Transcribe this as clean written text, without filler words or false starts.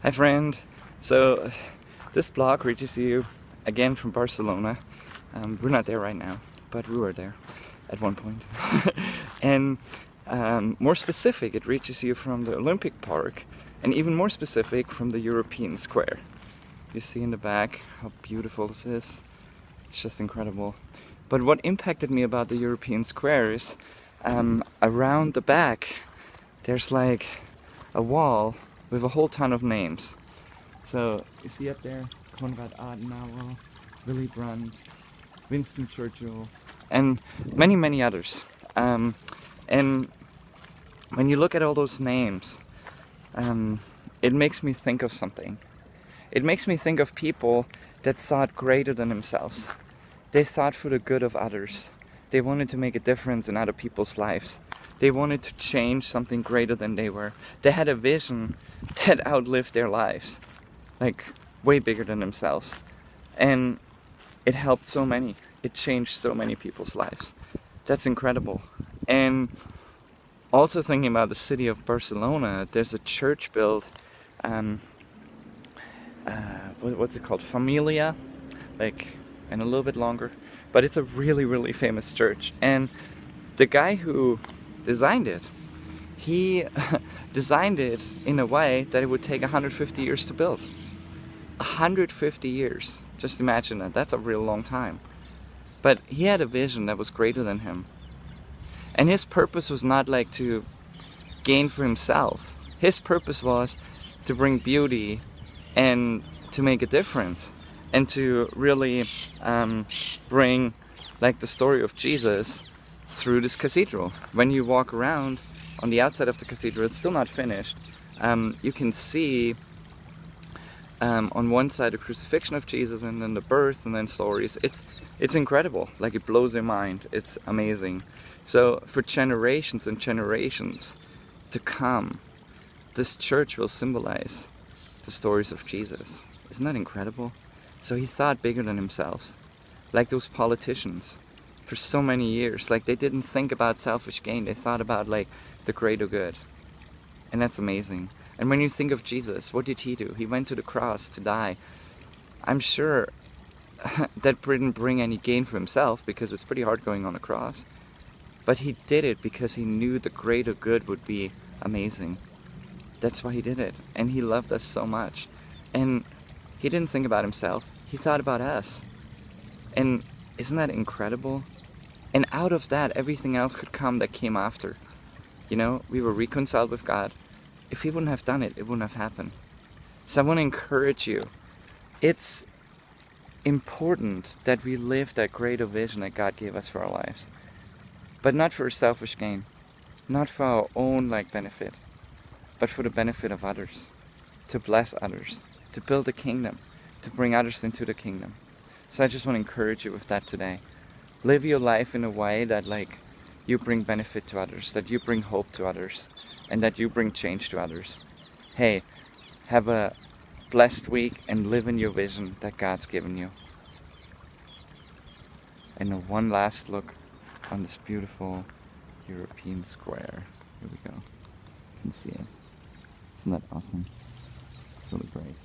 Hi friend, so this blog reaches you again from Barcelona. We're not there right now, but we were there at one point. And more specific, it reaches you from the Olympic Park, and even more specific from the European Square. You see in the back how beautiful this is. It's just incredible. But what impacted me about the European Square is around the back there's like a wall with a whole ton of names. So you see up there Konrad Adenauer, Willy Brandt, Winston Churchill, and many others. And when you look at all those names, it makes me think of something. It makes me think of people that thought greater than themselves. They thought for the good of others. They wanted to make a difference in other people's lives. They wanted to change something greater than they were. They had a vision that outlived their lives, like way bigger than themselves. And it helped so many. It changed so many people's lives. That's incredible. And also thinking about the city of Barcelona, there's a church built, what's it called? Familia, like, and a little bit longer. But it's a really famous church. And the guy who designed it, he designed it in a way that it would take 150 years to build. 150 years. Just imagine that. That's a real long time. But he had a vision that was greater than him. And his purpose was not like to gain for himself. His purpose was to bring beauty and to make a difference. And to really bring like the story of Jesus through this cathedral. When you walk around on the outside of the cathedral, it's still not finished. You can see on one side the crucifixion of Jesus, and then the birth, and then stories. It's incredible. Like, it blows your mind. It's amazing. So for generations and generations to come, this church will symbolize the stories of Jesus. Isn't that incredible? So he thought bigger than himself. Like those politicians for so many years. Like, they didn't think about selfish gain. They thought about like the greater good. And that's amazing. And when you think of Jesus, what did he do? He went to the cross to die. I'm sure that didn't bring any gain for himself, because it's pretty hard going on a cross. But he did it because he knew the greater good would be amazing. That's why he did it. And he loved us so much. And he didn't think about himself. He thought about us. And isn't that incredible? And out of that, everything else could come that came after. You know, we were reconciled with God. If he wouldn't have done it, it wouldn't have happened. So I want to encourage you. It's important that we live that greater vision that God gave us for our lives. But not for selfish gain. Not for our own benefit. But for the benefit of others. To bless others. To build a kingdom. To bring others into the kingdom. So I just want to encourage you with that today. Live your life in a way that you bring benefit to others, that you bring hope to others, and that you bring change to others. Hey, have a blessed week and live in your vision that God's given you. And one last look on this beautiful European Square. Here we go. You can see it. Isn't that awesome? It's really great.